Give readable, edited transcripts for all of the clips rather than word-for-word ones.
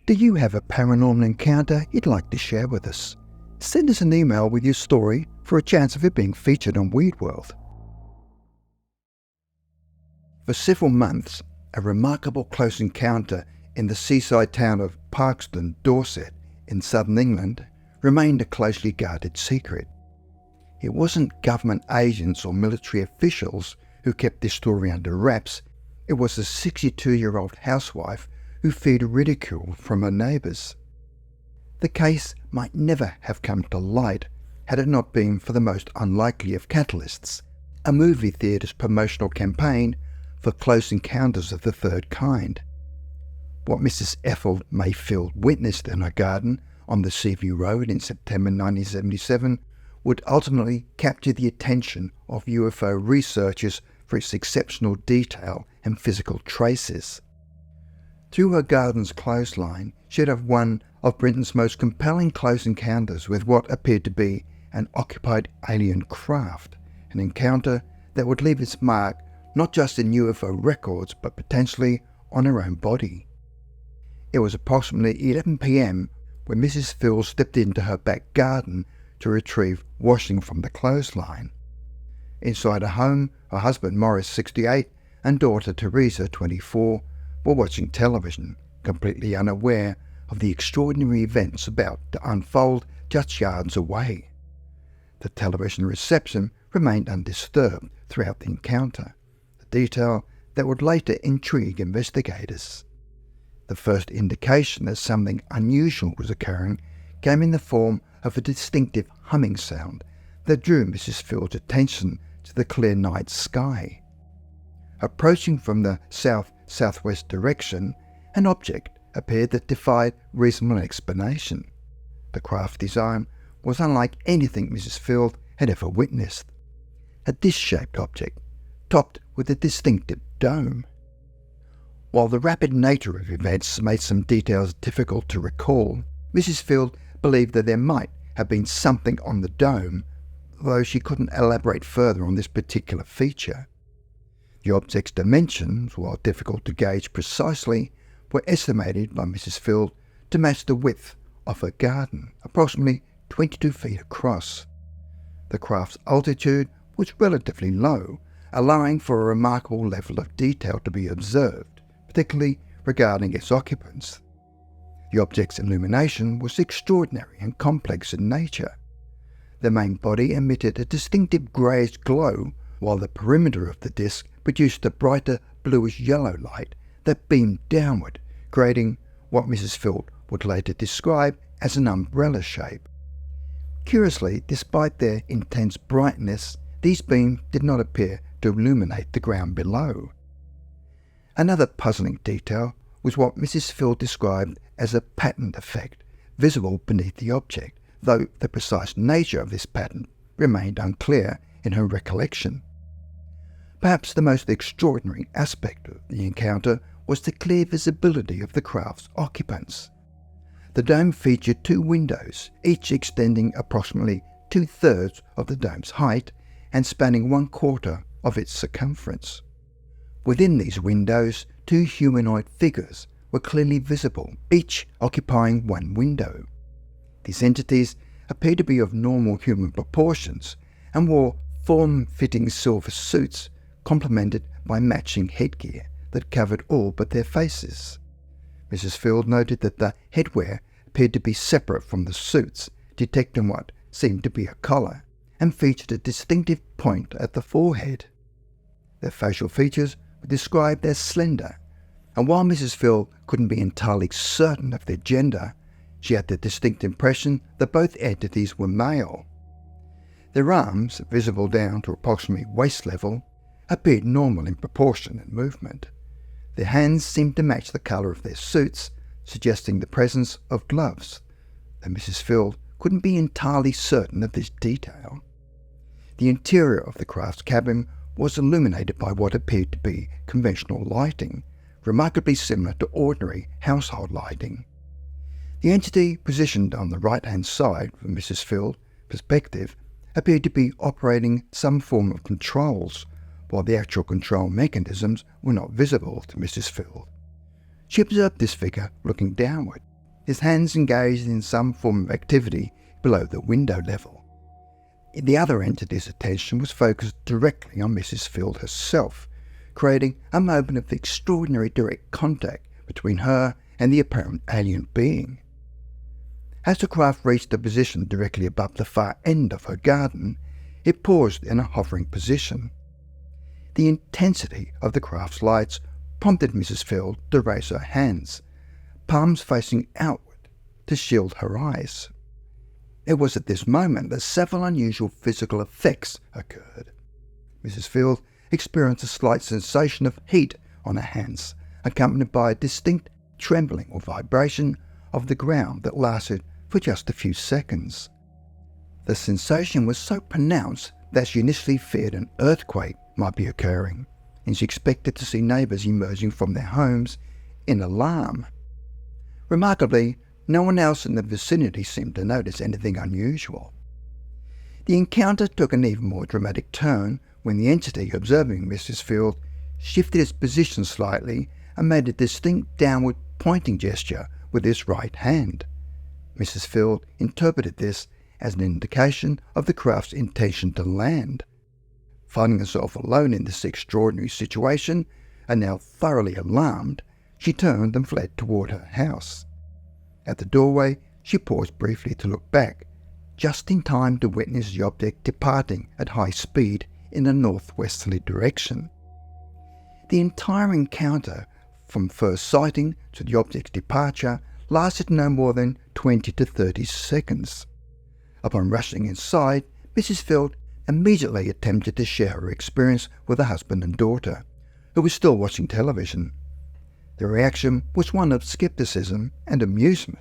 Do you have a paranormal encounter you'd like to share with us? Send us an email with your story for a chance of it being featured on Weird World. For several months, a remarkable close encounter in the seaside town of Parkstone, Dorset, in southern England, remained a closely guarded secret. It wasn't government agents or military officials who kept this story under wraps. It was a 62-year-old housewife who feared ridicule from her neighbours. The case might never have come to light had it not been for the most unlikely of catalysts, a movie theatre's promotional campaign for close encounters of the third kind. What Mrs. Ethel May Field witnessed in her garden on the Seaview Road in September 1977 would ultimately capture the attention of UFO researchers for its exceptional detail and physical traces. Through her garden's clothesline, she'd have one of Britain's most compelling close encounters with what appeared to be an occupied alien craft, an encounter that would leave its mark not just in UFO records but potentially on her own body. It was approximately 11 p.m. when Mrs. Field stepped into her back garden to retrieve washing from the clothesline. Inside her home, her husband Morris, 68, and daughter Teresa, 24, were watching television, completely unaware of the extraordinary events about to unfold just yards away. The television reception remained undisturbed throughout the encounter, a detail that would later intrigue investigators. The first indication that something unusual was occurring came in the form of a distinctive humming sound that drew Mrs. Field's attention to the clear night sky. Approaching from the south-southwest direction, an object appeared that defied reasonable explanation. The craft design was unlike anything Mrs. Field had ever witnessed. A dish-shaped object, topped with a distinctive dome. While the rapid nature of events made some details difficult to recall, Mrs. Field believed that there might have been something on the dome, though she couldn't elaborate further on this particular feature. The object's dimensions, while difficult to gauge precisely, were estimated by Mrs. Field to match the width of her garden, approximately 22 feet across. The craft's altitude was relatively low, allowing for a remarkable level of detail to be observed, particularly regarding its occupants. The object's illumination was extraordinary and complex in nature. The main body emitted a distinctive greyish glow, while the perimeter of the disk produced a brighter bluish-yellow light that beamed downward, creating what Mrs. Field would later describe as an umbrella shape. Curiously, despite their intense brightness, these beams did not appear to illuminate the ground below. Another puzzling detail was what Mrs. Field described as a patterned effect visible beneath the object, though the precise nature of this pattern remained unclear in her recollection. Perhaps the most extraordinary aspect of the encounter was the clear visibility of the craft's occupants. The dome featured 2 windows, each extending approximately 2/3 of the dome's height and spanning 1/4 of its circumference. Within these windows, 2 humanoid figures were clearly visible, each occupying 1 window. These entities appeared to be of normal human proportions and wore form-fitting silver suits complemented by matching headgear that covered all but their faces. Mrs. Field noted that the headwear appeared to be separate from the suits, detecting what seemed to be a collar, and featured a distinctive point at the forehead. Their facial features were described as slender, and while Mrs. Field couldn't be entirely certain of their gender, she had the distinct impression that both entities were male. Their arms, visible down to approximately waist level, appeared normal in proportion and movement. Their hands seemed to match the colour of their suits, suggesting the presence of gloves, though Mrs. Field couldn't be entirely certain of this detail. The interior of the craft's cabin was illuminated by what appeared to be conventional lighting, remarkably similar to ordinary household lighting. The entity positioned on the right-hand side from Mrs. Field's perspective appeared to be operating some form of controls, while the actual control mechanisms were not visible to Mrs. Field. She observed this figure looking downward, his hands engaged in some form of activity below the window level. The other entity's attention was focused directly on Mrs. Field herself, creating a moment of extraordinary direct contact between her and the apparent alien being. As the craft reached a position directly above the far end of her garden, it paused in a hovering position. The intensity of the craft's lights prompted Mrs. Field to raise her hands, palms facing outward, to shield her eyes. It was at this moment that several unusual physical effects occurred. Mrs. Field experienced a slight sensation of heat on her hands, accompanied by a distinct trembling or vibration of the ground that lasted for just a few seconds. The sensation was so pronounced that she initially feared an earthquake might be occurring, and she expected to see neighbours emerging from their homes in alarm. Remarkably, no one else in the vicinity seemed to notice anything unusual. The encounter took an even more dramatic turn when the entity observing Mrs. Field shifted its position slightly and made a distinct downward pointing gesture with his right hand. Mrs. Field interpreted this as an indication of the craft's intention to land. Finding herself alone in this extraordinary situation, and now thoroughly alarmed, she turned and fled toward her house. At the doorway, she paused briefly to look back, just in time to witness the object departing at high speed in a northwesterly direction. The entire encounter, from first sighting to the object's departure, lasted no more than 20 to 30 seconds. Upon rushing inside, Mrs. Field immediately attempted to share her experience with her husband and daughter, who were still watching television. The reaction was one of skepticism and amusement.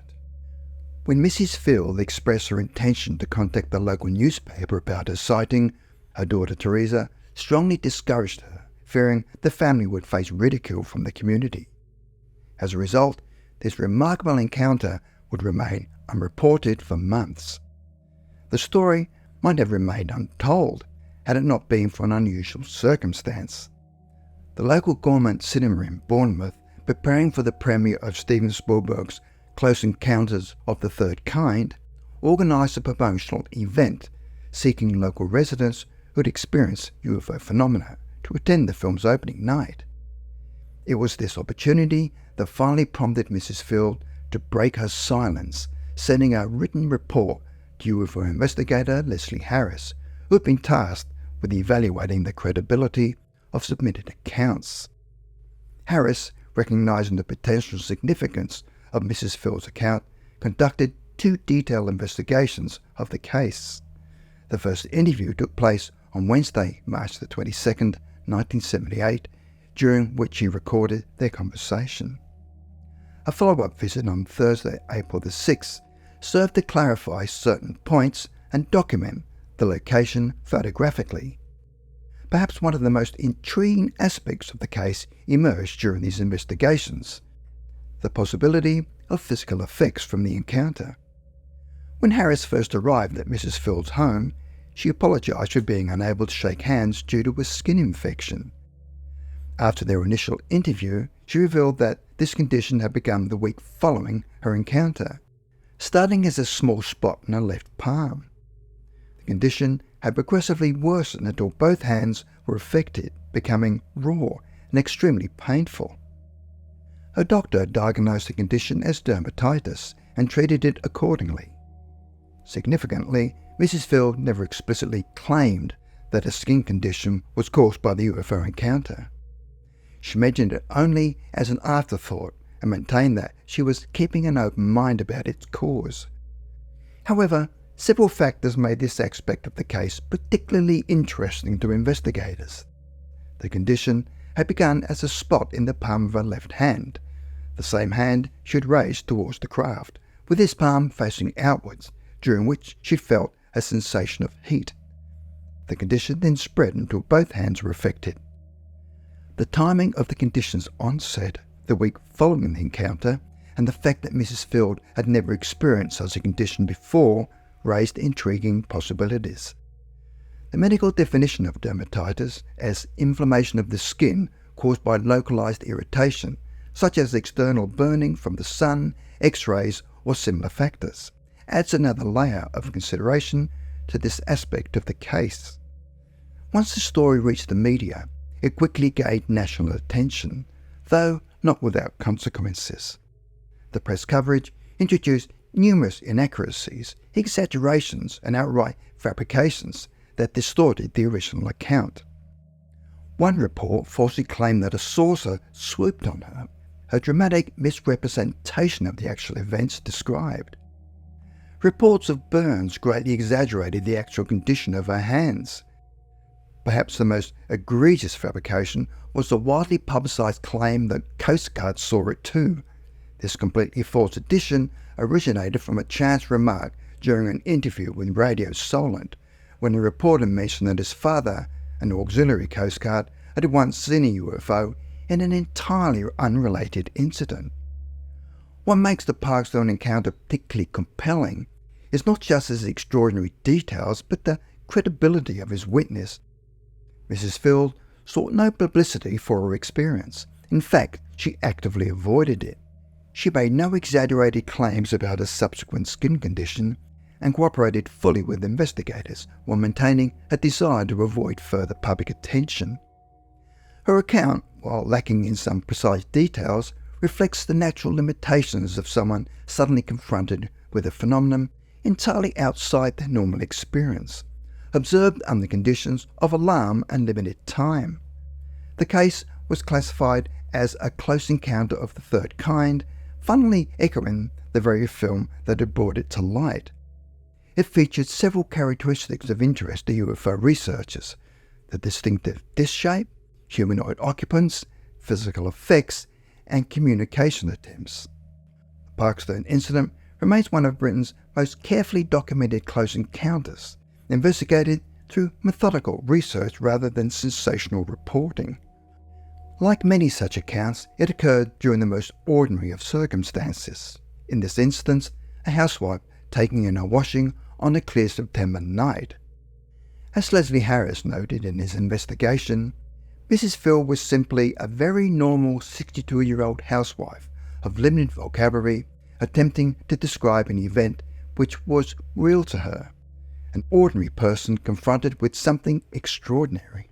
When Mrs. Field expressed her intention to contact the local newspaper about her sighting, her daughter Teresa strongly discouraged her, fearing the family would face ridicule from the community. As a result, this remarkable encounter would remain unreported for months. The story might have remained untold had it not been for an unusual circumstance. The local government cinema in Bournemouth, preparing for the premiere of Steven Spielberg's Close Encounters of the Third Kind, organised a promotional event seeking local residents who had experienced UFO phenomena to attend the film's opening night. It was this opportunity that finally prompted Mrs. Field to break her silence, sending a written report to UFO investigator Leslie Harris, who had been tasked with evaluating the credibility of submitted accounts. Harris, recognising the potential significance of Mrs. Field's account, conducted 2 detailed investigations of the case. The first interview took place on Wednesday, March the 22nd, 1978, during which he recorded their conversation. A follow-up visit on Thursday, April the 6th, served to clarify certain points and document the location photographically. Perhaps one of the most intriguing aspects of the case emerged during these investigations: the possibility of physical effects from the encounter. When Harris first arrived at Mrs. Field's home, she apologised for being unable to shake hands due to a skin infection. After their initial interview, she revealed that this condition had begun the week following her encounter, starting as a small spot in her left palm. The condition had progressively worsened until both hands were affected, becoming raw and extremely painful. Her doctor diagnosed the condition as dermatitis and treated it accordingly. Significantly, Mrs. Field never explicitly claimed that a skin condition was caused by the UFO encounter. She mentioned it only as an afterthought and maintained that she was keeping an open mind about its cause. However, several factors made this aspect of the case particularly interesting to investigators. The condition had begun as a spot in the palm of her left hand, the same hand she had raised towards the craft, with this palm facing outwards, during which she felt a sensation of heat. The condition then spread until both hands were affected. The timing of the condition's onset, the week following the encounter, and the fact that Mrs. Field had never experienced such a condition before raised intriguing possibilities. The medical definition of dermatitis as inflammation of the skin caused by localized irritation, such as external burning from the sun, X-rays, or similar factors, adds another layer of consideration to this aspect of the case. Once the story reached the media, it quickly gained national attention, though not without consequences. The press coverage introduced numerous inaccuracies, exaggerations, and outright fabrications that distorted the original account. One report falsely claimed that a saucer swooped on her, a dramatic misrepresentation of the actual events described. Reports of burns greatly exaggerated the actual condition of her hands. Perhaps the most egregious fabrication was the widely publicised claim that Coast Guard saw it too. This completely false addition originated from a chance remark during an interview with Radio Solent, when a reporter mentioned that his father, an auxiliary Coast Guard, had once seen a UFO in an entirely unrelated incident. What makes the Parkstone encounter particularly compelling is not just his extraordinary details, but the credibility of his witness. Mrs. Field sought no publicity for her experience. In fact, she actively avoided it. She made no exaggerated claims about her subsequent skin condition and cooperated fully with investigators while maintaining a desire to avoid further public attention. Her account, while lacking in some precise details, reflects the natural limitations of someone suddenly confronted with a phenomenon entirely outside their normal experience, observed under conditions of alarm and limited time. The case was classified as a close encounter of the third kind, funnily echoing the very film that had brought it to light. It featured several characteristics of interest to UFO researchers: the distinctive disc shape, humanoid occupants, physical effects, and communication attempts. The Parkstone incident remains one of Britain's most carefully documented close encounters, investigated through methodical research rather than sensational reporting. Like many such accounts, it occurred during the most ordinary of circumstances. In this instance, a housewife taking in her washing on a clear September night. As Leslie Harris noted in his investigation, Mrs. Field was simply a very normal 62-year-old housewife of limited vocabulary, attempting to describe an event which was real to her, an ordinary person confronted with something extraordinary.